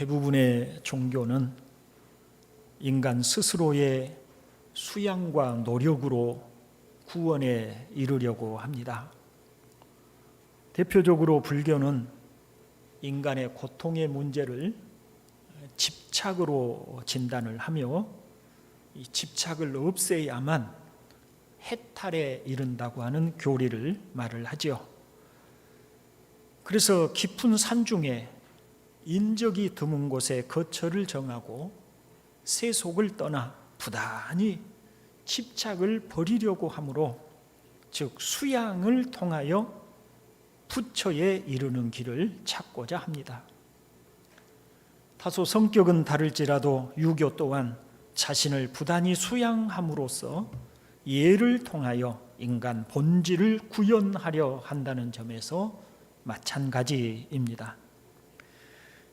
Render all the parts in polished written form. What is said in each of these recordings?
대부분의 종교는 인간 스스로의 수양과 노력으로 구원에 이르려고 합니다. 대표적으로 불교는 인간의 고통의 문제를 집착으로 진단을 하며 이 집착을 없애야만 해탈에 이른다고 하는 교리를 말을 하죠. 그래서 깊은 산중에 인적이 드문 곳에 거처를 정하고 세속을 떠나 부단히 집착을 버리려고 하므로, 즉 수양을 통하여 부처에 이르는 길을 찾고자 합니다. 다소 성격은 다를지라도 유교 또한 자신을 부단히 수양함으로써 예를 통하여 인간 본질을 구현하려 한다는 점에서 마찬가지입니다.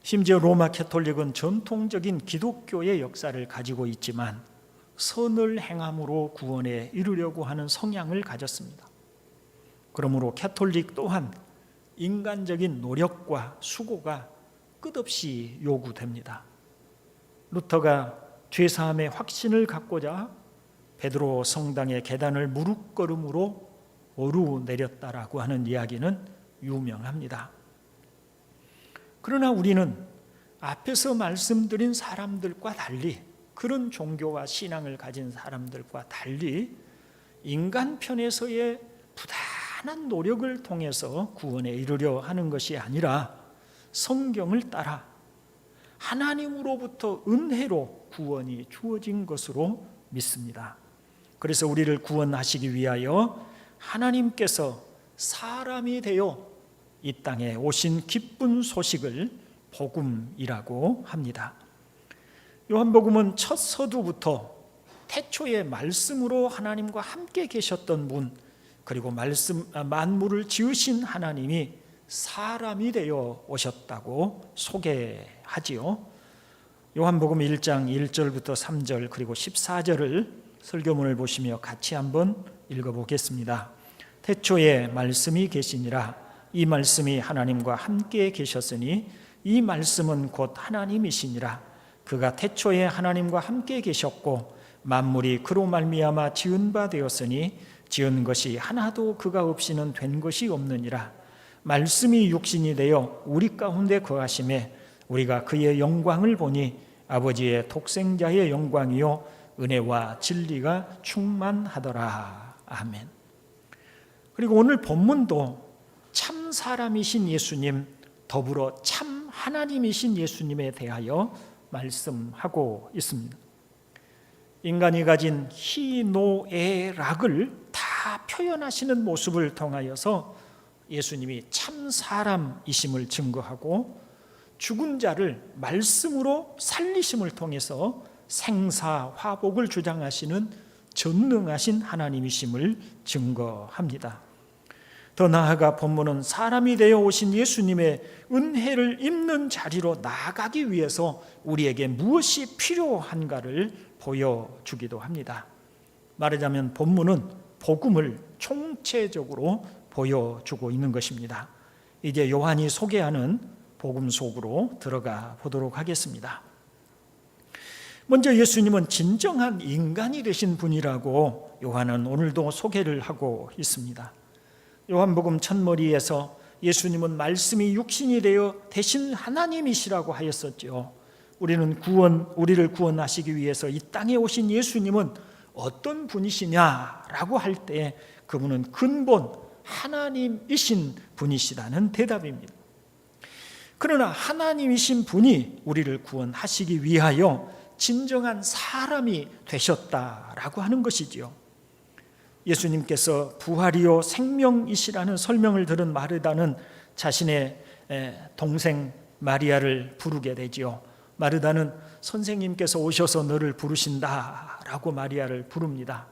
심지어 로마 캐톨릭은 전통적인 기독교의 역사를 가지고 있지만 선을 행함으로 구원에 이르려고 하는 성향을 가졌습니다. 그러므로 캐톨릭 또한 인간적인 노력과 수고가 끝없이 요구됩니다. 루터가 죄사함의 확신을 갖고자 베드로 성당의 계단을 무릎걸음으로 오르내렸다라고 하는 이야기는 유명합니다. 그러나 우리는 앞에서 말씀드린 사람들과 달리, 그런 종교와 신앙을 가진 사람들과 달리 인간 편에서의 부단한 노력을 통해서 구원에 이르려 하는 것이 아니라 성경을 따라 하나님으로부터 은혜로 구원이 주어진 것으로 믿습니다. 그래서 우리를 구원하시기 위하여 하나님께서 사람이 되어 이 땅에 오신 기쁜 소식을 복음이라고 합니다. 요한복음은 첫 서두부터 태초에 말씀으로 하나님과 함께 계셨던 분, 그리고 만물을 지으신 하나님이 사람이 되어 오셨다고 소개하지요. 요한복음 1장 1절부터 3절 그리고 14절을 설교문을 보시며 같이 한번 읽어보겠습니다. 태초에 말씀이 계시니라. 이 말씀이 하나님과 함께 계셨으니 이 말씀은 곧 하나님이시니라. 그가 태초에 하나님과 함께 계셨고 만물이 그로 말미암아 지은 바 되었으니 지은 것이 하나도 그가 없이는 된 것이 없느니라. 말씀이 육신이 되어 우리 가운데 거하심에 우리가 그의 영광을 보니 아버지의 독생자의 영광이요 은혜와 진리가 충만하더라. 아멘. 그리고 오늘 본문도 참 사람이신 예수님, 더불어 참 하나님이신 예수님에 대하여 말씀하고 있습니다. 인간이 가진 희노애락을 다 표현하시는 모습을 통하여서 예수님이 참 사람이심을 증거하고 죽은 자를 말씀으로 살리심을 통해서 생사화복을 주장하시는 전능하신 하나님이심을 증거합니다. 더 나아가 본문은 사람이 되어 오신 예수님의 은혜를 입는 자리로 나아가기 위해서 우리에게 무엇이 필요한가를 보여주기도 합니다. 말하자면 본문은 복음을 총체적으로 보여주고 있는 것입니다. 이제 요한이 소개하는 복음 속으로 들어가 보도록 하겠습니다. 먼저 예수님은 진정한 인간이 되신 분이라고 요한은 오늘도 소개를 하고 있습니다. 요한복음 첫머리에서 예수님은 말씀이 육신이 되어 대신 하나님이시라고 하였었죠. 우리를 구원하시기 위해서 이 땅에 오신 예수님은 어떤 분이시냐라고 할 때 그분은 근본 하나님이신 분이시라는 대답입니다. 그러나 하나님이신 분이 우리를 구원하시기 위하여 진정한 사람이 되셨다라고 하는 것이지요. 예수님께서 부활이요 생명이시라는 설명을 들은 마르다는 자신의 동생 마리아를 부르게 되지요. 마르다는 선생님께서 오셔서 너를 부르신다라고 마리아를 부릅니다.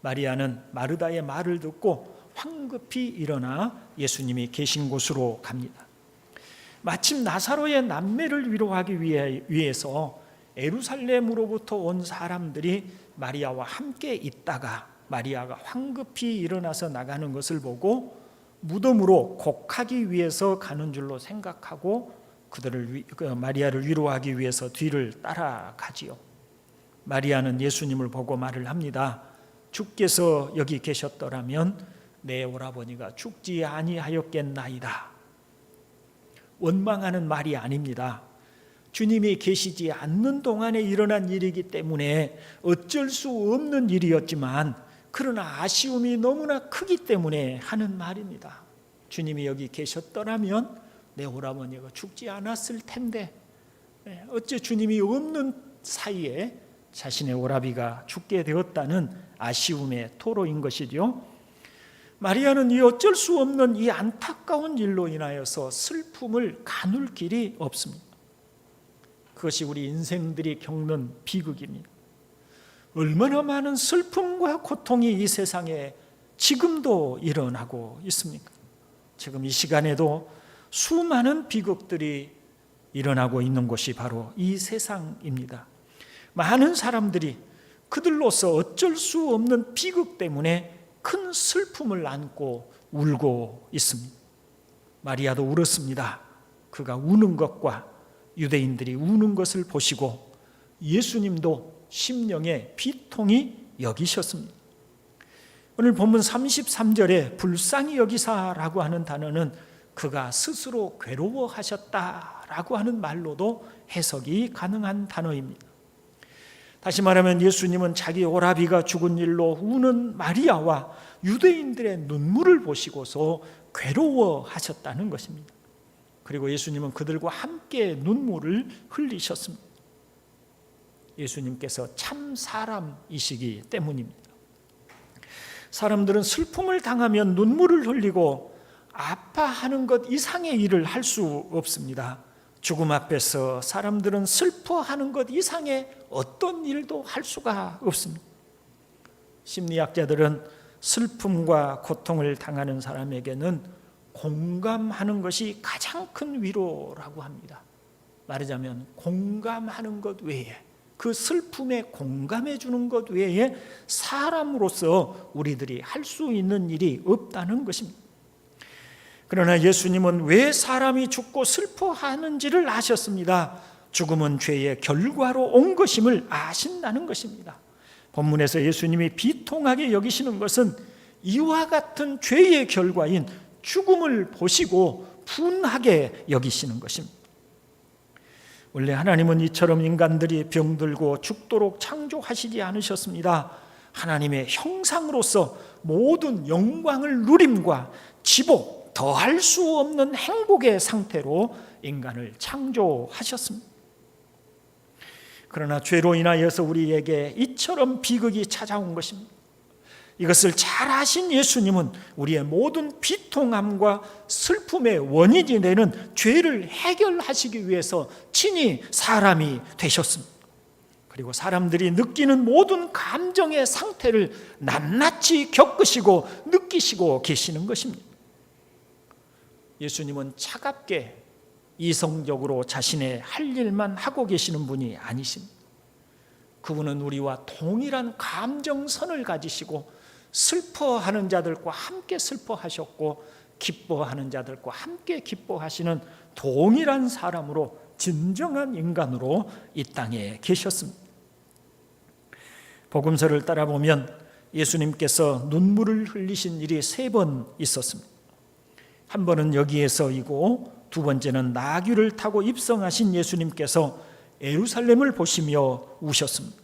마리아는 마르다의 말을 듣고 황급히 일어나 예수님이 계신 곳으로 갑니다. 마침 나사로의 남매를 위로하기 위해서 예루살렘으로부터 온 사람들이 마리아와 함께 있다가 마리아가 황급히 일어나서 나가는 것을 보고 무덤으로 곡하기 위해서 가는 줄로 생각하고 마리아를 위로하기 위해서 뒤를 따라가지요. 마리아는 예수님을 보고 말을 합니다. 주께서 여기 계셨더라면 내 오라버니가 죽지 아니하였겠나이다. 원망하는 말이 아닙니다. 주님이 계시지 않는 동안에 일어난 일이기 때문에 어쩔 수 없는 일이었지만 그러나 아쉬움이 너무나 크기 때문에 하는 말입니다. 주님이 여기 계셨더라면 내 오라버니가 죽지 않았을 텐데 어째 주님이 없는 사이에 자신의 오라비가 죽게 되었다는 아쉬움의 토로인 것이죠. 마리아는 이 어쩔 수 없는 이 안타까운 일로 인하여서 슬픔을 가눌 길이 없습니다. 그것이 우리 인생들이 겪는 비극입니다. 얼마나 많은 슬픔과 고통이 이 세상에 지금도 일어나고 있습니까? 지금 이 시간에도 수많은 비극들이 일어나고 있는 곳이 바로 이 세상입니다. 많은 사람들이 그들로서 어쩔 수 없는 비극 때문에 큰 슬픔을 안고 울고 있습니다. 마리아도 울었습니다. 그가 우는 것과 유대인들이 우는 것을 보시고 예수님도 심령의 비통이 여기셨습니다. 오늘 본문 33절에 불쌍히 여기사라고 하는 단어는 그가 스스로 괴로워하셨다라고 하는 말로도 해석이 가능한 단어입니다. 다시 말하면 예수님은 자기 오라비가 죽은 일로 우는 마리아와 유대인들의 눈물을 보시고서 괴로워하셨다는 것입니다. 그리고 예수님은 그들과 함께 눈물을 흘리셨습니다. 예수님께서 참 사람이시기 때문입니다. 사람들은 슬픔을 당하면 눈물을 흘리고 아파하는 것 이상의 일을 할 수 없습니다. 죽음 앞에서 사람들은 슬퍼하는 것 이상의 어떤 일도 할 수가 없습니다. 심리학자들은 슬픔과 고통을 당하는 사람에게는 공감하는 것이 가장 큰 위로라고 합니다. 말하자면 공감하는 것 외에, 그 슬픔에 공감해 주는 것 외에 사람으로서 우리들이 할 수 있는 일이 없다는 것입니다. 그러나 예수님은 왜 사람이 죽고 슬퍼하는지를 아셨습니다. 죽음은 죄의 결과로 온 것임을 아신다는 것입니다. 본문에서 예수님이 비통하게 여기시는 것은 이와 같은 죄의 결과인 죽음을 보시고 분하게 여기시는 것입니다. 원래 하나님은 이처럼 인간들이 병들고 죽도록 창조하시지 않으셨습니다. 하나님의 형상으로서 모든 영광을 누림과 지복, 더할 수 없는 행복의 상태로 인간을 창조하셨습니다. 그러나 죄로 인하여서 우리에게 이처럼 비극이 찾아온 것입니다. 이것을 잘 아신 예수님은 우리의 모든 비통함과 슬픔의 원인이 되는 죄를 해결하시기 위해서 친히 사람이 되셨습니다. 그리고 사람들이 느끼는 모든 감정의 상태를 낱낱이 겪으시고 느끼시고 계시는 것입니다. 예수님은 차갑게 이성적으로 자신의 할 일만 하고 계시는 분이 아니십니다. 그분은 우리와 동일한 감정선을 가지시고 슬퍼하는 자들과 함께 슬퍼하셨고 기뻐하는 자들과 함께 기뻐하시는 동일한 사람으로 진정한 인간으로 이 땅에 계셨습니다. 복음서를 따라보면 예수님께서 눈물을 흘리신 일이 3번 있었습니다. 한 번은 여기에서이고 두 번째는 나귀를 타고 입성하신 예수님께서 예루살렘을 보시며 우셨습니다.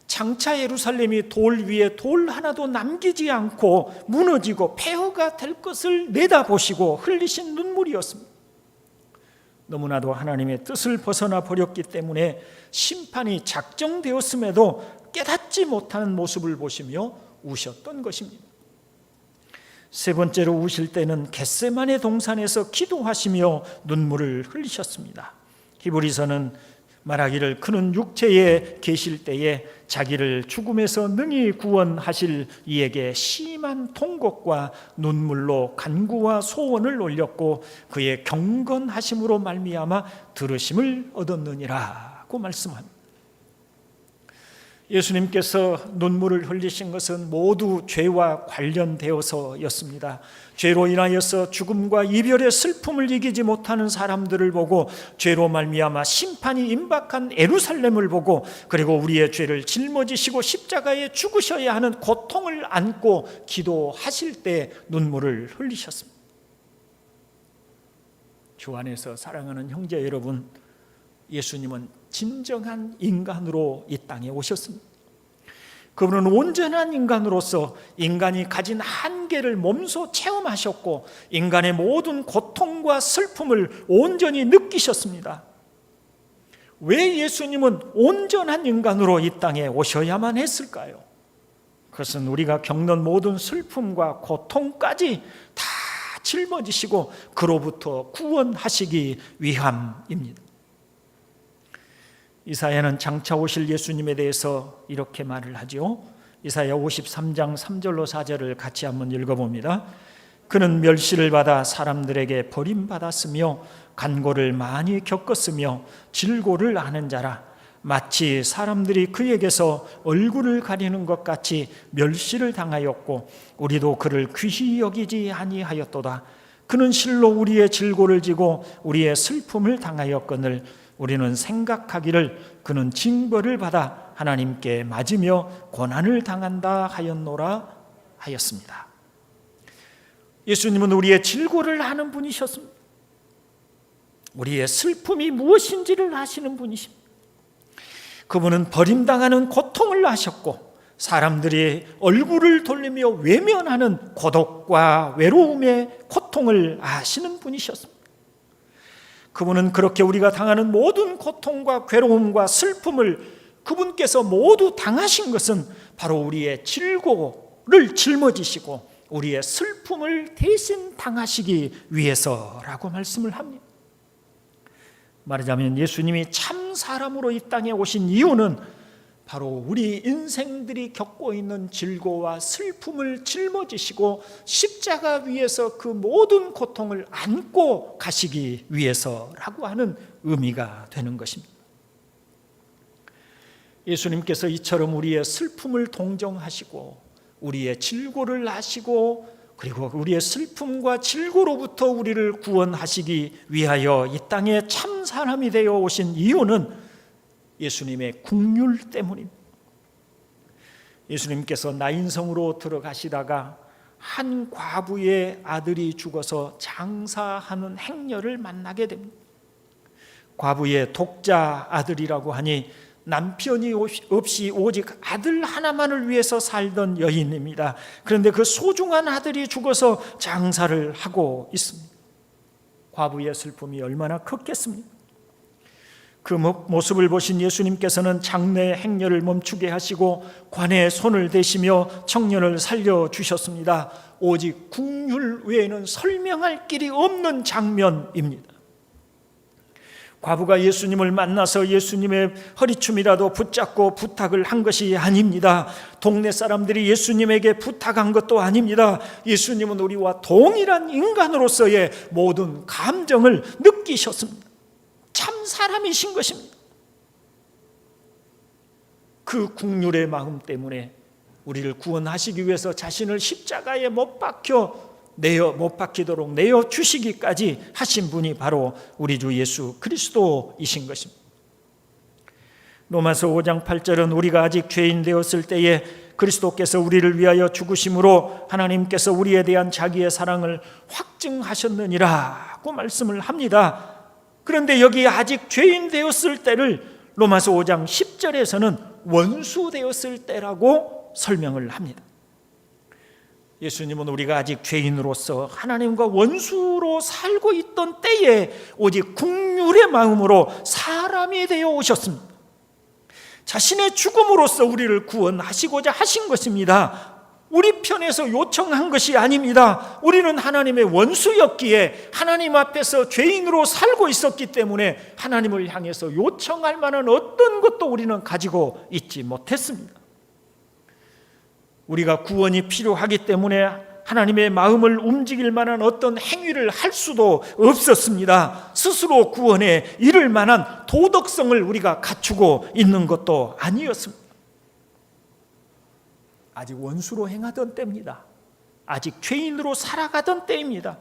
장차 예루살렘이 돌 위에 돌 하나도 남기지 않고 무너지고 폐허가 될 것을 내다보시고 흘리신 눈물이었습니다. 너무나도 하나님의 뜻을 벗어나 버렸기 때문에 심판이 작정되었음에도 깨닫지 못하는 모습을 보시며 우셨던 것입니다. 세 번째로 우실 때는 겟세마네 동산에서 기도하시며 눈물을 흘리셨습니다. 히브리서는 말하기를 그는 육체에 계실 때에 자기를 죽음에서 능히 구원하실 이에게 심한 통곡과 눈물로 간구와 소원을 올렸고 그의 경건하심으로 말미암아 들으심을 얻었느니라고 말씀합니다. 예수님께서 눈물을 흘리신 것은 모두 죄와 관련되어서였습니다. 죄로 인하여서 죽음과 이별의 슬픔을 이기지 못하는 사람들을 보고, 죄로 말미암아 심판이 임박한 예루살렘을 보고, 그리고 우리의 죄를 짊어지시고 십자가에 죽으셔야 하는 고통을 안고 기도하실 때 눈물을 흘리셨습니다. 주 안에서 사랑하는 형제 여러분, 예수님은 진정한 인간으로 이 땅에 오셨습니다. 그분은 온전한 인간으로서 인간이 가진 한계를 몸소 체험하셨고, 인간의 모든 고통과 슬픔을 온전히 느끼셨습니다. 왜 예수님은 온전한 인간으로 이 땅에 오셔야만 했을까요? 그것은 우리가 겪는 모든 슬픔과 고통까지 다 짊어지시고 그로부터 구원하시기 위함입니다. 이사야는 장차 오실 예수님에 대해서 이렇게 말을 하죠. 이사야 53장 3절로 4절을 같이 한번 읽어봅니다. 그는 멸시를 받아 사람들에게 버림받았으며 간고를 많이 겪었으며 질고를 아는 자라. 마치 사람들이 그에게서 얼굴을 가리는 것 같이 멸시를 당하였고 우리도 그를 귀히 여기지 아니하였도다. 그는 실로 우리의 질고를 지고 우리의 슬픔을 당하였거늘 우리는 생각하기를 그는 징벌을 받아 하나님께 맞으며 고난을 당한다 하였노라 하였습니다. 예수님은 우리의 질고를 아는 분이셨습니다. 우리의 슬픔이 무엇인지를 아시는 분이십니다. 그분은 버림당하는 고통을 아셨고 사람들이 얼굴을 돌리며 외면하는 고독과 외로움의 고통을 아시는 분이셨습니다. 그분은 그렇게 우리가 당하는 모든 고통과 괴로움과 슬픔을 그분께서 모두 당하신 것은 바로 우리의 질고를 짊어지시고 우리의 슬픔을 대신 당하시기 위해서라고 말씀을 합니다. 말하자면 예수님이 참 사람으로 이 땅에 오신 이유는 바로 우리 인생들이 겪고 있는 질고와 슬픔을 짊어지시고 십자가 위에서 그 모든 고통을 안고 가시기 위해서라고 하는 의미가 되는 것입니다. 예수님께서 이처럼 우리의 슬픔을 동정하시고 우리의 질고를 아시고 그리고 우리의 슬픔과 질고로부터 우리를 구원하시기 위하여 이 땅에 참 사람이 되어 오신 이유는 예수님의 긍휼 때문입니다. 예수님께서 나인성으로 들어가시다가 한 과부의 아들이 죽어서 장사하는 행렬을 만나게 됩니다. 과부의 독자 아들이라고 하니 남편이 없이 오직 아들 하나만을 위해서 살던 여인입니다. 그런데 그 소중한 아들이 죽어서 장사를 하고 있습니다. 과부의 슬픔이 얼마나 컸겠습니까? 그 모습을 보신 예수님께서는 장례 행렬을 멈추게 하시고 관에 손을 대시며 청년을 살려주셨습니다. 오직 긍휼 외에는 설명할 길이 없는 장면입니다. 과부가 예수님을 만나서 예수님의 허리춤이라도 붙잡고 부탁을 한 것이 아닙니다. 동네 사람들이 예수님에게 부탁한 것도 아닙니다. 예수님은 우리와 동일한 인간으로서의 모든 감정을 느끼셨습니다. 참 사람이신 것입니다. 그 긍휼의 마음 때문에 우리를 구원하시기 위해서 자신을 십자가에 못 박히도록 내어 주시기까지 하신 분이 바로 우리 주 예수 그리스도이신 것입니다. 로마서 5장 8절은 우리가 아직 죄인 되었을 때에 그리스도께서 우리를 위하여 죽으심으로 하나님께서 우리에 대한 자기의 사랑을 확증하셨느니라고 말씀을 합니다. 그런데 여기 아직 죄인 되었을 때를 로마서 5장 10절에서는 원수 되었을 때라고 설명을 합니다. 예수님은 우리가 아직 죄인으로서 하나님과 원수로 살고 있던 때에 오직 긍휼의 마음으로 사람이 되어 오셨습니다. 자신의 죽음으로써 우리를 구원하시고자 하신 것입니다. 우리 편에서 요청한 것이 아닙니다. 우리는 하나님의 원수였기에 하나님 앞에서 죄인으로 살고 있었기 때문에 하나님을 향해서 요청할 만한 어떤 것도 우리는 가지고 있지 못했습니다. 우리가 구원이 필요하기 때문에 하나님의 마음을 움직일 만한 어떤 행위를 할 수도 없었습니다. 스스로 구원에 이를 만한 도덕성을 우리가 갖추고 있는 것도 아니었습니다. 아직 원수로 행하던 때입니다. 아직 죄인으로 살아가던 때입니다.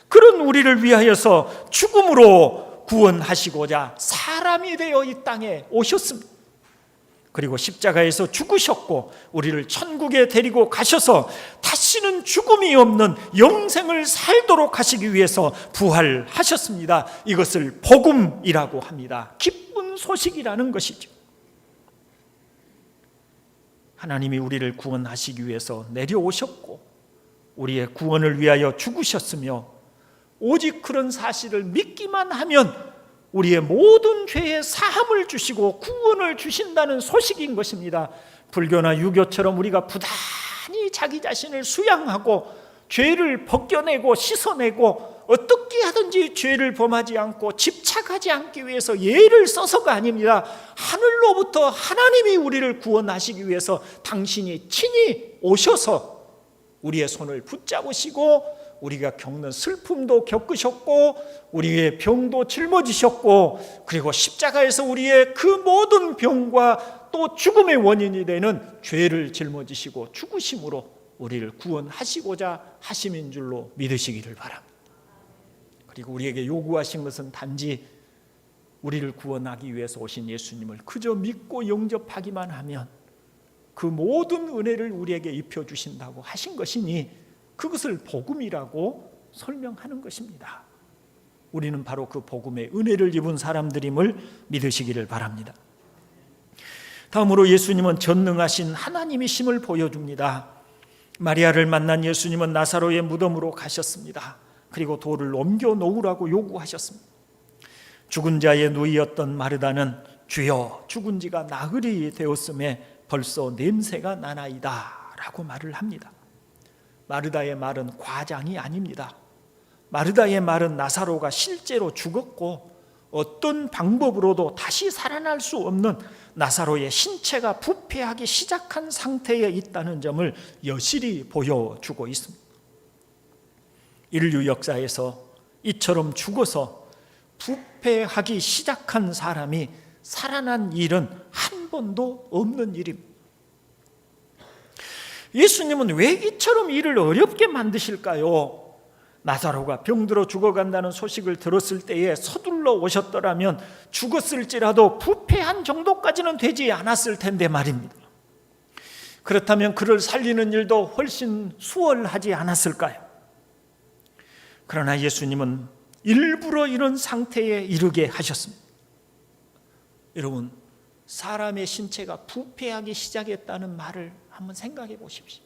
그런 우리를 위하여서 죽음으로 구원하시고자 사람이 되어 이 땅에 오셨습니다. 그리고 십자가에서 죽으셨고 우리를 천국에 데리고 가셔서 다시는 죽음이 없는 영생을 살도록 하시기 위해서 부활하셨습니다. 이것을 복음이라고 합니다. 기쁜 소식이라는 것이죠. 하나님이 우리를 구원하시기 위해서 내려오셨고 우리의 구원을 위하여 죽으셨으며 오직 그런 사실을 믿기만 하면 우리의 모든 죄의 사함을 주시고 구원을 주신다는 소식인 것입니다. 불교나 유교처럼 우리가 부단히 자기 자신을 수양하고 죄를 벗겨내고 씻어내고 어떻게 하든지 죄를 범하지 않고 집착하지 않기 위해서 예를 써서가 아닙니다. 하늘로부터 하나님이 우리를 구원하시기 위해서 당신이 친히 오셔서 우리의 손을 붙잡으시고 우리가 겪는 슬픔도 겪으셨고 우리의 병도 짊어지셨고 그리고 십자가에서 우리의 그 모든 병과 또 죽음의 원인이 되는 죄를 짊어지시고 죽으심으로 우리를 구원하시고자 하심인 줄로 믿으시기를 바랍니다. 그리고 우리에게 요구하신 것은 단지 우리를 구원하기 위해서 오신 예수님을 그저 믿고 영접하기만 하면 그 모든 은혜를 우리에게 입혀주신다고 하신 것이니 그것을 복음이라고 설명하는 것입니다. 우리는 바로 그 복음의 은혜를 입은 사람들임을 믿으시기를 바랍니다. 다음으로 예수님은 전능하신 하나님이심을 보여줍니다. 마리아를 만난 예수님은 나사로의 무덤으로 가셨습니다. 그리고 돌을 옮겨 놓으라고 요구하셨습니다. 죽은 자의 누이였던 마르다는 주여 죽은 지가 나흘이 되었음에 벌써 냄새가 나나이다 라고 말을 합니다. 마르다의 말은 과장이 아닙니다. 마르다의 말은 나사로가 실제로 죽었고 어떤 방법으로도 다시 살아날 수 없는 나사로의 신체가 부패하기 시작한 상태에 있다는 점을 여실히 보여주고 있습니다. 인류 역사에서 이처럼 죽어서 부패하기 시작한 사람이 살아난 일은 한 번도 없는 일입니다. 예수님은 왜 이처럼 일을 어렵게 만드실까요? 나사로가 병들어 죽어간다는 소식을 들었을 때에 서둘러 오셨더라면 죽었을지라도 부패한 정도까지는 되지 않았을 텐데 말입니다. 그렇다면 그를 살리는 일도 훨씬 수월하지 않았을까요? 그러나 예수님은 일부러 이런 상태에 이르게 하셨습니다. 여러분, 사람의 신체가 부패하기 시작했다는 말을 한번 생각해 보십시오.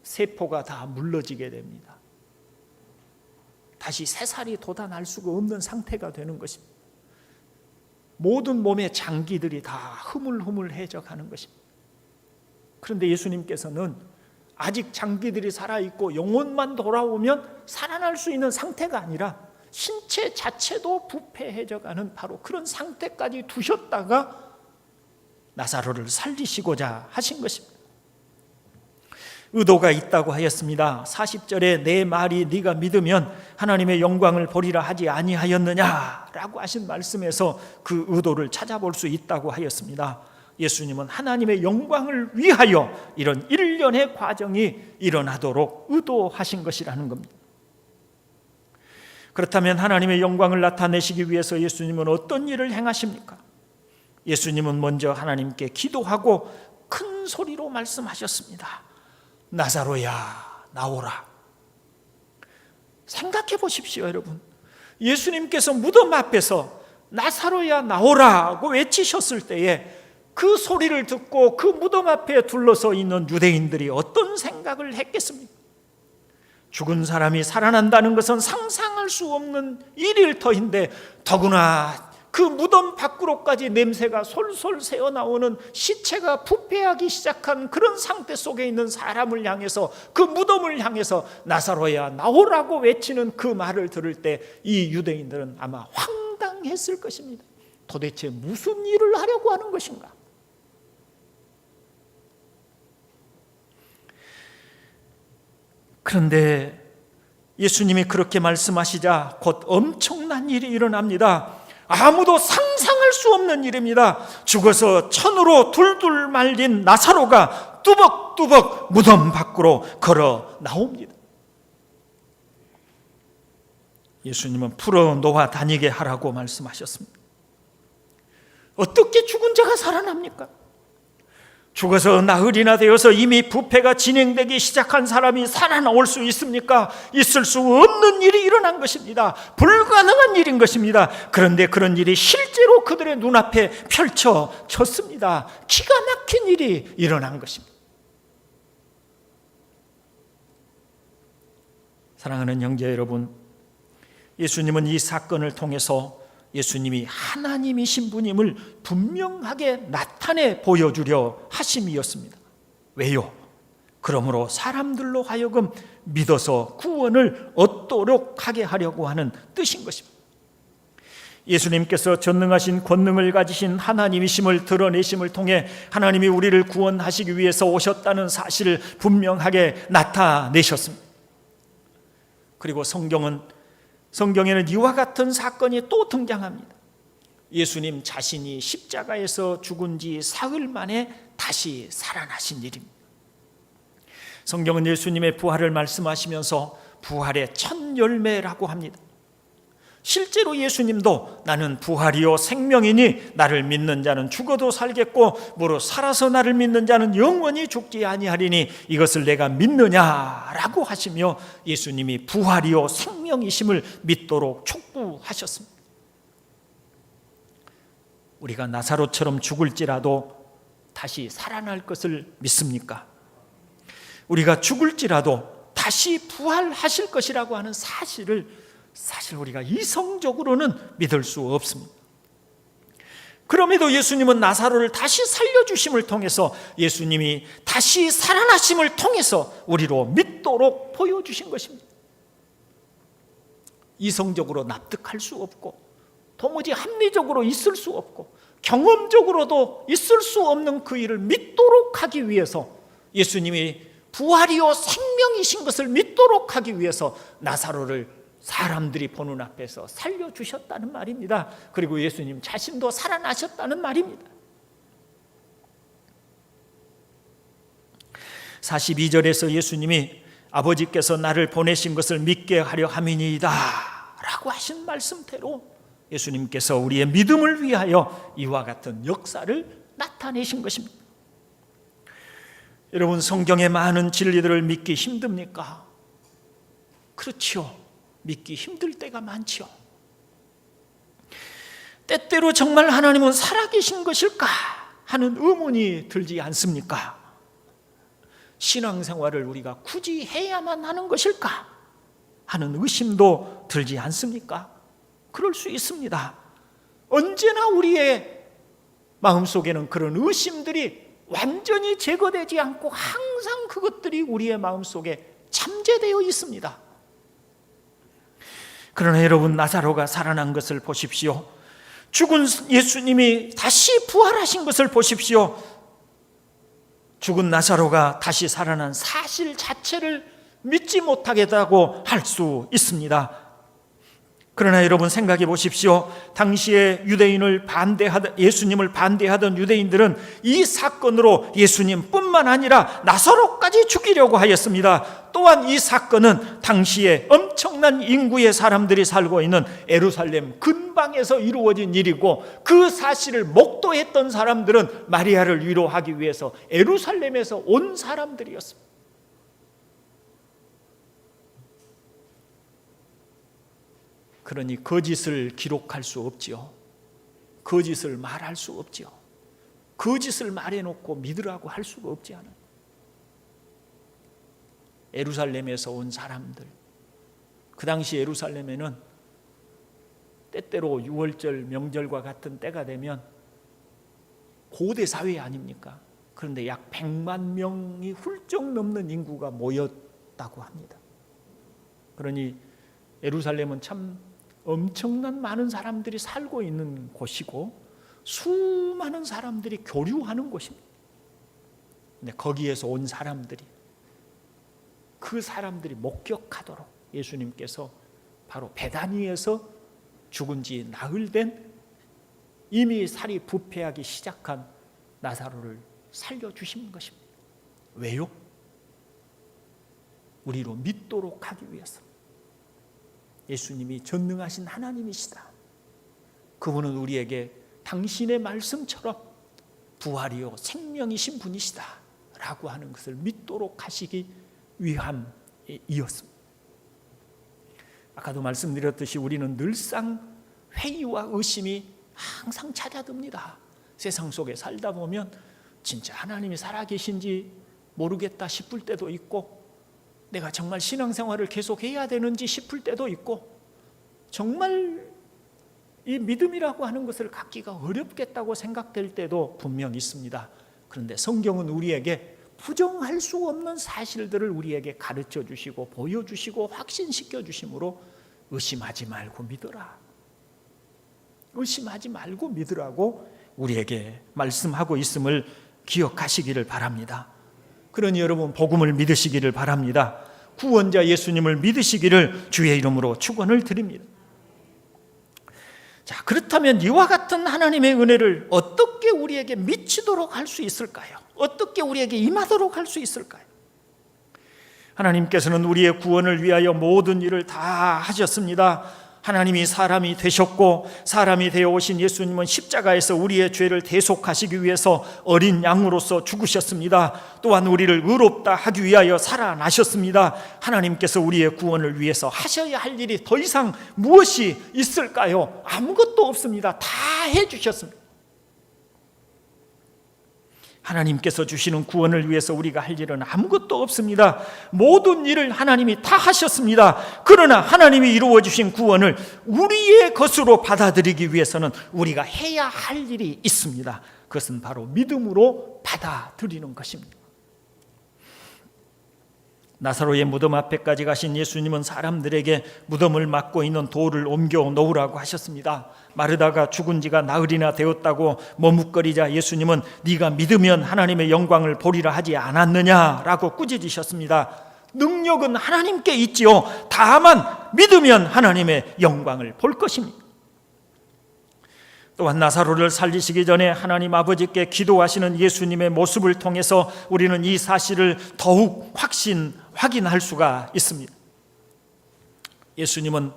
세포가 다 물러지게 됩니다. 다시 새살이 돋아날 수가 없는 상태가 되는 것입니다. 모든 몸의 장기들이 다 흐물흐물해져 가는 것입니다. 그런데 예수님께서는 아직 장기들이 살아있고 영혼만 돌아오면 살아날 수 있는 상태가 아니라 신체 자체도 부패해져 가는 바로 그런 상태까지 두셨다가 나사로를 살리시고자 하신 것입니다. 의도가 있다고 하였습니다. 40절에 내 말이 네가 믿으면 하나님의 영광을 보리라 하지 아니하였느냐라고 하신 말씀에서 그 의도를 찾아볼 수 있다고 하였습니다. 예수님은 하나님의 영광을 위하여 이런 일련의 과정이 일어나도록 의도하신 것이라는 겁니다. 그렇다면 하나님의 영광을 나타내시기 위해서 예수님은 어떤 일을 행하십니까? 예수님은 먼저 하나님께 기도하고 큰 소리로 말씀하셨습니다. 나사로야 나오라. 생각해 보십시오, 여러분. 예수님께서 무덤 앞에서 나사로야 나오라고 외치셨을 때에 그 소리를 듣고 그 무덤 앞에 둘러서 있는 유대인들이 어떤 생각을 했겠습니까? 죽은 사람이 살아난다는 것은 상상할 수 없는 일일 터인데 더구나 그 무덤 밖으로까지 냄새가 솔솔 새어나오는 시체가 부패하기 시작한 그런 상태 속에 있는 사람을 향해서 그 무덤을 향해서 나사로야 나오라고 외치는 그 말을 들을 때 이 유대인들은 아마 황당했을 것입니다. 도대체 무슨 일을 하려고 하는 것인가? 그런데 예수님이 그렇게 말씀하시자 곧 엄청난 일이 일어납니다. 아무도 상상할 수 없는 일입니다. 죽어서 천으로 둘둘 말린 나사로가 나사로가 뚜벅뚜벅 무덤 밖으로 걸어 나옵니다. 예수님은 풀어놓아 다니게 하라고 말씀하셨습니다. 어떻게 죽은 자가 살아납니까? 죽어서 나흘이나 되어서 이미 부패가 진행되기 시작한 사람이 살아나올 수 있습니까? 있을 수 없는 일이 일어난 것입니다. 불가능한 일인 것입니다. 그런데 그런 일이 실제로 그들의 눈앞에 펼쳐졌습니다. 기가 막힌 일이 일어난 것입니다. 사랑하는 형제 여러분, 예수님은 이 사건을 통해서 예수님이 하나님이신 분임을 분명하게 나타내 보여주려 하심이었습니다. 왜요? 그러므로 사람들로 하여금 믿어서 구원을 얻도록 하게 하려고 하는 뜻인 것입니다. 예수님께서 전능하신 권능을 가지신 하나님이심을 드러내심을 통해 하나님이 우리를 구원하시기 위해서 오셨다는 사실을 분명하게 나타내셨습니다. 그리고 성경에는 이와 같은 사건이 또 등장합니다. 예수님 자신이 십자가에서 죽은 지 사흘 만에 다시 살아나신 일입니다. 성경은 예수님의 부활을 말씀하시면서 부활의 첫 열매라고 합니다. 실제로 예수님도 나는 부활이요 생명이니 나를 믿는 자는 죽어도 살겠고 무릇 살아서 나를 믿는 자는 영원히 죽지 아니하리니 이것을 내가 믿느냐라고 하시며 예수님이 부활이요 생명이심을 믿도록 촉구하셨습니다. 우리가 나사로처럼 죽을지라도 다시 살아날 것을 믿습니까? 우리가 죽을지라도 다시 부활하실 것이라고 하는 사실을 사실 우리가 이성적으로는 믿을 수 없습니다. 그럼에도 예수님은 나사로를 다시 살려주심을 통해서 예수님이 다시 살아나심을 통해서 우리로 믿도록 보여주신 것입니다. 이성적으로 납득할 수 없고 도무지 합리적으로 있을 수 없고 경험적으로도 있을 수 없는 그 일을 믿도록 하기 위해서 예수님이 부활이요 생명이신 것을 믿도록 하기 위해서 나사로를 사람들이 보는 앞에서 살려주셨다는 말입니다. 그리고 예수님 자신도 살아나셨다는 말입니다. 42절에서 예수님이 아버지께서 나를 보내신 것을 믿게 하려 함이니이다 라고 하신 말씀대로 예수님께서 우리의 믿음을 위하여 이와 같은 역사를 나타내신 것입니다. 여러분, 성경의 많은 진리들을 믿기 힘듭니까? 그렇지요. 믿기 힘들 때가 많지요. 때때로 정말 하나님은 살아계신 것일까 하는 의문이 들지 않습니까? 신앙생활을 우리가 굳이 해야만 하는 것일까 하는 의심도 들지 않습니까? 그럴 수 있습니다. 언제나 우리의 마음속에는 그런 의심들이 완전히 제거되지 않고 항상 그것들이 우리의 마음속에 잠재되어 있습니다. 그러나 여러분, 나사로가 살아난 것을 보십시오. 죽은 예수님이 다시 부활하신 것을 보십시오. 죽은 나사로가 다시 살아난 사실 자체를 믿지 못하겠다고 할 수 있습니다. 그러나 여러분, 생각해 보십시오. 당시에 예수님을 반대하던 유대인들은 이 사건으로 예수님뿐만 아니라 나사로까지 죽이려고 하였습니다. 또한 이 사건은 당시에 엄청난 인구의 사람들이 살고 있는 예루살렘 근방에서 이루어진 일이고, 그 사실을 목도했던 사람들은 마리아를 위로하기 위해서 예루살렘에서 온 사람들이었습니다. 그러니 거짓을 기록할 수 없지요. 거짓을 말할 수 없지요. 거짓을 말해놓고 믿으라고 할 수가 없지 않아요. 예루살렘에서 온 사람들, 그 당시 예루살렘에는 때때로 유월절 명절과 같은 때가 되면 고대 사회 아닙니까? 그런데 약 100만 명이 훌쩍 넘는 인구가 모였다고 합니다. 그러니 예루살렘은 참 엄청난 많은 사람들이 살고 있는 곳이고 수많은 사람들이 교류하는 곳입니다. 근데 거기에서 온 사람들이, 그 사람들이 목격하도록 예수님께서 바로 베다니에서 죽은 지 나흘 된 이미 살이 부패하기 시작한 나사로를 살려주신 것입니다. 왜요? 우리로 믿도록 하기 위해서. 예수님이 전능하신 하나님이시다. 그분은 우리에게 당신의 말씀처럼 부활이요 생명이신 분이시다 라고 하는 것을 믿도록 하시기 위함이었습니다. 아까도 말씀드렸듯이 우리는 늘상 회의와 의심이 항상 찾아듭니다. 세상 속에 살다 보면 진짜 하나님이 살아계신지 모르겠다 싶을 때도 있고, 내가 정말 신앙생활을 계속해야 되는지 싶을 때도 있고, 정말 이 믿음이라고 하는 것을 갖기가 어렵겠다고 생각될 때도 분명 있습니다. 그런데 성경은 우리에게 부정할 수 없는 사실들을 우리에게 가르쳐 주시고 보여주시고 확신시켜 주심으로 의심하지 말고 믿어라, 의심하지 말고 믿으라고 우리에게 말씀하고 있음을 기억하시기를 바랍니다. 그러니 여러분, 복음을 믿으시기를 바랍니다. 구원자 예수님을 믿으시기를 주의 이름으로 축원을 드립니다. 자, 그렇다면 이와 같은 하나님의 은혜를 어떻게 우리에게 미치도록 할 수 있을까요? 어떻게 우리에게 임하도록 할 수 있을까요? 하나님께서는 우리의 구원을 위하여 모든 일을 다 하셨습니다. 하나님이 사람이 되셨고, 사람이 되어 오신 예수님은 십자가에서 우리의 죄를 대속하시기 위해서 어린 양으로서 죽으셨습니다. 또한 우리를 의롭다 하기 위하여 살아나셨습니다. 하나님께서 우리의 구원을 위해서 하셔야 할 일이 더 이상 무엇이 있을까요? 아무것도 없습니다. 다 해주셨습니다. 하나님께서 주시는 구원을 위해서 우리가 할 일은 아무것도 없습니다. 모든 일을 하나님이 다 하셨습니다. 그러나 하나님이 이루어 주신 구원을 우리의 것으로 받아들이기 위해서는 우리가 해야 할 일이 있습니다. 그것은 바로 믿음으로 받아들이는 것입니다. 나사로의 무덤 앞에까지 가신 예수님은 사람들에게 무덤을 막고 있는 돌을 옮겨 놓으라고 하셨습니다. 마르다가 죽은 지가 나흘이나 되었다고 머뭇거리자 예수님은 네가 믿으면 하나님의 영광을 보리라 하지 않았느냐라고 꾸짖으셨습니다. 능력은 하나님께 있지요. 다만 믿으면 하나님의 영광을 볼 것입니다. 또한 나사로를 살리시기 전에 하나님 아버지께 기도하시는 예수님의 모습을 통해서 우리는 이 사실을 더욱 확인할 수가 있습니다. 예수님은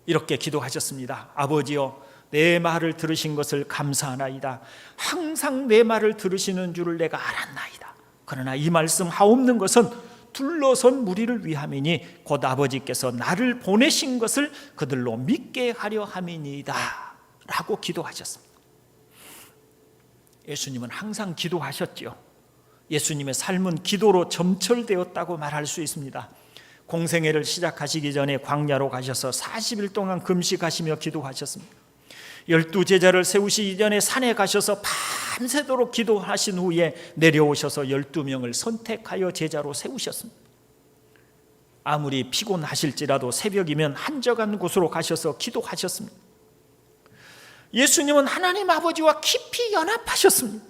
이렇게 기도하셨습니다. 아버지여, 내 말을 들으신 것을 감사하나이다. 항상 내 말을 들으시는 줄을 내가 알았나이다. 그러나 이 말씀 하옵는 것은 둘러선 무리를 위함이니 곧 아버지께서 나를 보내신 것을 그들로 믿게 하려 함이니이다 라고 기도하셨습니다. 예수님은 항상 기도하셨지요. 예수님의 삶은 기도로 점철되었다고 말할 수 있습니다. 공생애를 시작하시기 전에 광야로 가셔서 40일 동안 금식하시며 기도하셨습니다. 12제자를 세우시기 전에 산에 가셔서 밤새도록 기도하신 후에 내려오셔서 12명을 선택하여 제자로 세우셨습니다. 아무리 피곤하실지라도 새벽이면 한적한 곳으로 가셔서 기도하셨습니다. 예수님은 하나님 아버지와 깊이 연합하셨습니다.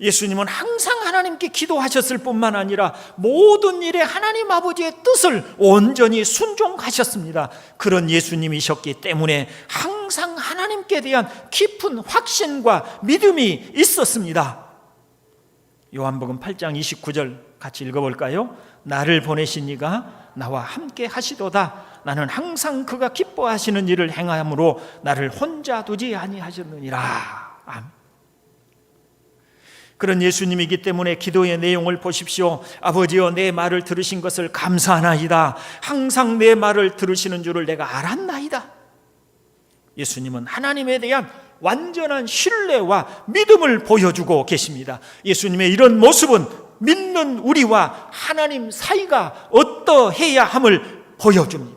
예수님은 항상 하나님께 기도하셨을 뿐만 아니라 모든 일에 하나님 아버지의 뜻을 온전히 순종하셨습니다. 그런 예수님이셨기 때문에 항상 하나님께 대한 깊은 확신과 믿음이 있었습니다. 요한복음 8장 29절 같이 읽어볼까요? 나를 보내신 이가 나와 함께 하시도다. 나는 항상 그가 기뻐하시는 일을 행함으로 나를 혼자 두지 아니하셨느니라. 아멘. 그런 예수님이기 때문에 기도의 내용을 보십시오. 아버지여, 내 말을 들으신 것을 감사하나이다. 항상 내 말을 들으시는 줄을 내가 알았나이다. 예수님은 하나님에 대한 완전한 신뢰와 믿음을 보여주고 계십니다. 예수님의 이런 모습은 믿는 우리와 하나님 사이가 어떠해야 함을 보여줍니다.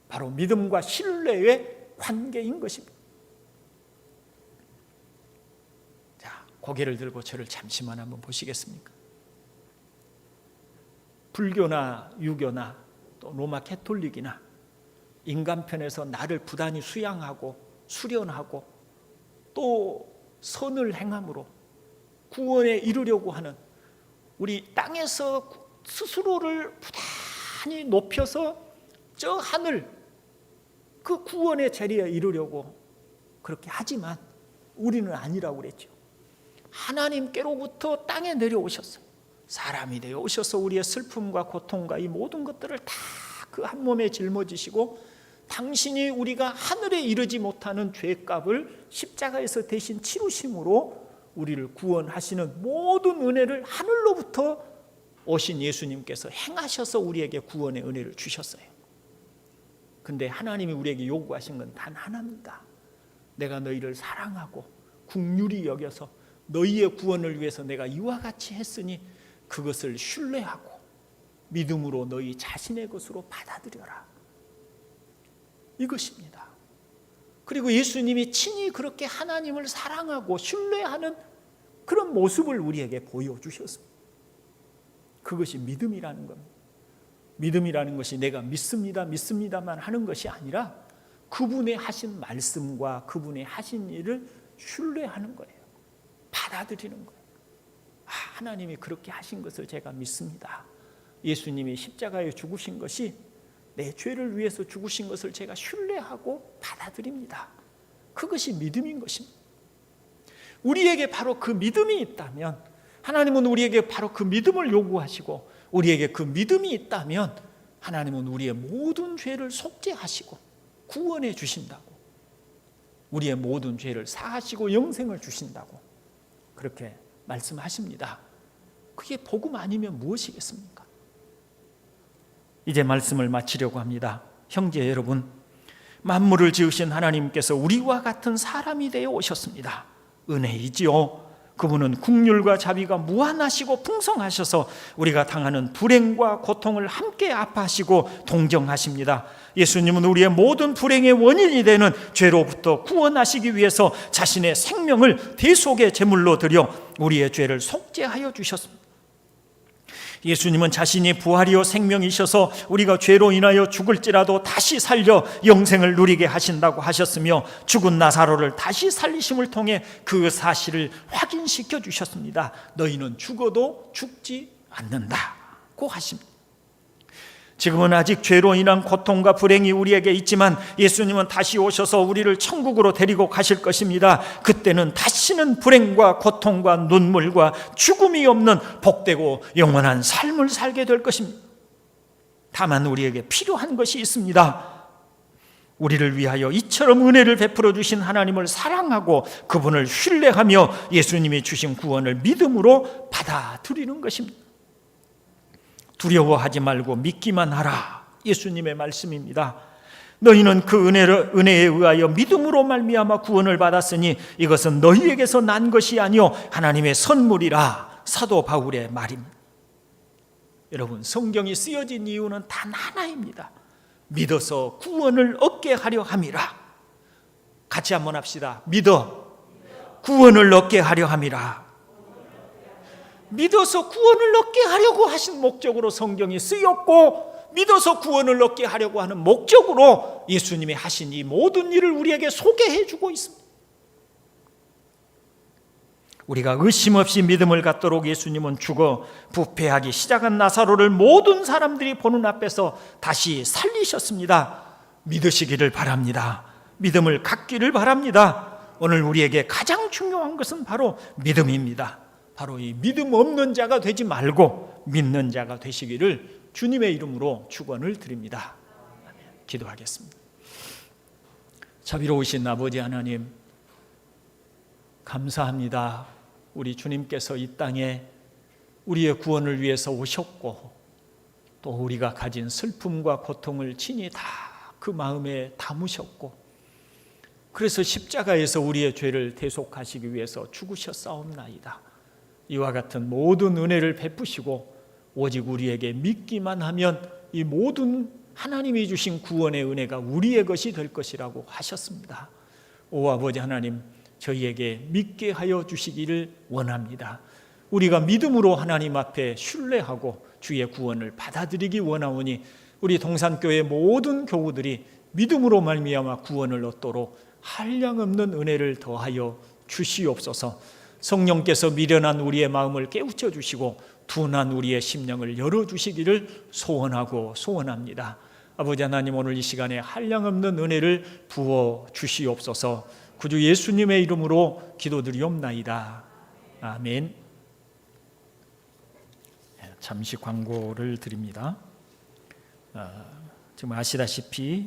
바로 믿음과 신뢰의 관계인 것입니다. 자, 고개를 들고 저를 잠시만 한번 보시겠습니까? 불교나 유교나 또 로마 캐톨릭이나 인간편에서 나를 부단히 수양하고 수련하고 또 선을 행함으로 구원에 이르려고 하는 우리 땅에서 스스로를 부단히 높여서 저 하늘 그 구원의 자리에 이르려고 그렇게 하지만 우리는 아니라고 그랬죠. 하나님께로부터 땅에 내려오셨어요. 사람이 되어 오셔서 우리의 슬픔과 고통과 이 모든 것들을 다 그 한 몸에 짊어지시고 당신이 우리가 하늘에 이르지 못하는 죄값을 십자가에서 대신 치루심으로 우리를 구원하시는 모든 은혜를 하늘로부터 오신 예수님께서 행하셔서 우리에게 구원의 은혜를 주셨어요. 근데 하나님이 우리에게 요구하신 건 단 하나입니다. 내가 너희를 사랑하고 긍휼히 여겨서 너희의 구원을 위해서 내가 이와 같이 했으니 그것을 신뢰하고 믿음으로 너희 자신의 것으로 받아들여라. 이것입니다. 그리고 예수님이 친히 그렇게 하나님을 사랑하고 신뢰하는 그런 모습을 우리에게 보여주셨습니다. 그것이 믿음이라는 겁니다. 믿음이라는 것이 내가 믿습니다만 하는 것이 아니라 그분의 하신 말씀과 그분의 하신 일을 신뢰하는 거예요. 받아들이는 거예요. 하나님이 그렇게 하신 것을 제가 믿습니다. 예수님이 십자가에 죽으신 것이 내 죄를 위해서 죽으신 것을 제가 신뢰하고 받아들입니다. 그것이 믿음인 것입니다. 우리에게 바로 그 믿음이 있다면, 하나님은 우리에게 바로 그 믿음을 요구하시고 우리에게 그 믿음이 있다면 하나님은 우리의 모든 죄를 속죄하시고 구원해 주신다고, 우리의 모든 죄를 사하시고 영생을 주신다고 그렇게 말씀하십니다. 그게 복음 아니면 무엇이겠습니까? 이제 말씀을 마치려고 합니다. 형제 여러분, 만물을 지으신 하나님께서 우리와 같은 사람이 되어 오셨습니다. 은혜이지요. 그분은 긍휼과 자비가 무한하시고 풍성하셔서 우리가 당하는 불행과 고통을 함께 아파하시고 동정하십니다. 예수님은 우리의 모든 불행의 원인이 되는 죄로부터 구원하시기 위해서 자신의 생명을 대속의 제물로 드려 우리의 죄를 속죄하여 주셨습니다. 예수님은 자신이 부활이요 생명이셔서 우리가 죄로 인하여 죽을지라도 다시 살려 영생을 누리게 하신다고 하셨으며, 죽은 나사로를 다시 살리심을 통해 그 사실을 확인시켜 주셨습니다. 너희는 죽어도 죽지 않는다고 하십니다. 지금은 아직 죄로 인한 고통과 불행이 우리에게 있지만 예수님은 다시 오셔서 우리를 천국으로 데리고 가실 것입니다. 그때는 다시는 불행과 고통과 눈물과 죽음이 없는 복되고 영원한 삶을 살게 될 것입니다. 다만 우리에게 필요한 것이 있습니다. 우리를 위하여 이처럼 은혜를 베풀어 주신 하나님을 사랑하고 그분을 신뢰하며 예수님이 주신 구원을 믿음으로 받아들이는 것입니다. 두려워하지 말고 믿기만 하라. 예수님의 말씀입니다. 너희는 그 은혜에 의하여 믿음으로 말미암아 구원을 받았으니 이것은 너희에게서 난 것이 아니요 하나님의 선물이라. 사도 바울의 말입니다. 여러분, 성경이 쓰여진 이유는 단 하나입니다. 믿어서 구원을 얻게 하려 함이라. 같이 한번 합시다. 믿어 구원을 얻게 하려 함이라. 믿어서 구원을 얻게 하려고 하신 목적으로 성경이 쓰였고, 믿어서 구원을 얻게 하려고 하는 목적으로 예수님이 하신 이 모든 일을 우리에게 소개해 주고 있습니다. 우리가 의심 없이 믿음을 갖도록 예수님은 죽어 부패하기 시작한 나사로를 모든 사람들이 보는 앞에서 다시 살리셨습니다. 믿으시기를 바랍니다. 믿음을 갖기를 바랍니다. 오늘 우리에게 가장 중요한 것은 바로 믿음입니다. 바로 이 믿음 없는 자가 되지 말고 믿는 자가 되시기를 주님의 이름으로 축원을 드립니다. 기도하겠습니다. 자비로우신 아버지 하나님, 감사합니다. 우리 주님께서 이 땅에 우리의 구원을 위해서 오셨고, 또 우리가 가진 슬픔과 고통을 친히 다 그 마음에 담으셨고, 그래서 십자가에서 우리의 죄를 대속하시기 위해서 죽으셨사옵나이다. 이와 같은 모든 은혜를 베푸시고 오직 우리에게 믿기만 하면 이 모든 하나님이 주신 구원의 은혜가 우리의 것이 될 것이라고 하셨습니다. 오 아버지 하나님, 저희에게 믿게 하여 주시기를 원합니다. 우리가 믿음으로 하나님 앞에 신뢰하고 주의 구원을 받아들이기 원하오니 우리 동산교회 모든 교우들이 믿음으로 말미암아 구원을 얻도록 한량없는 은혜를 더하여 주시옵소서. 성령께서 미련한 우리의 마음을 깨우쳐 주시고 둔한 우리의 심령을 열어주시기를 소원하고 소원합니다. 아버지 하나님, 오늘 이 시간에 한량없는 은혜를 부어 주시옵소서. 구주 예수님의 이름으로 기도드리옵나이다. 아멘. 잠시 광고를 드립니다. 지금 아시다시피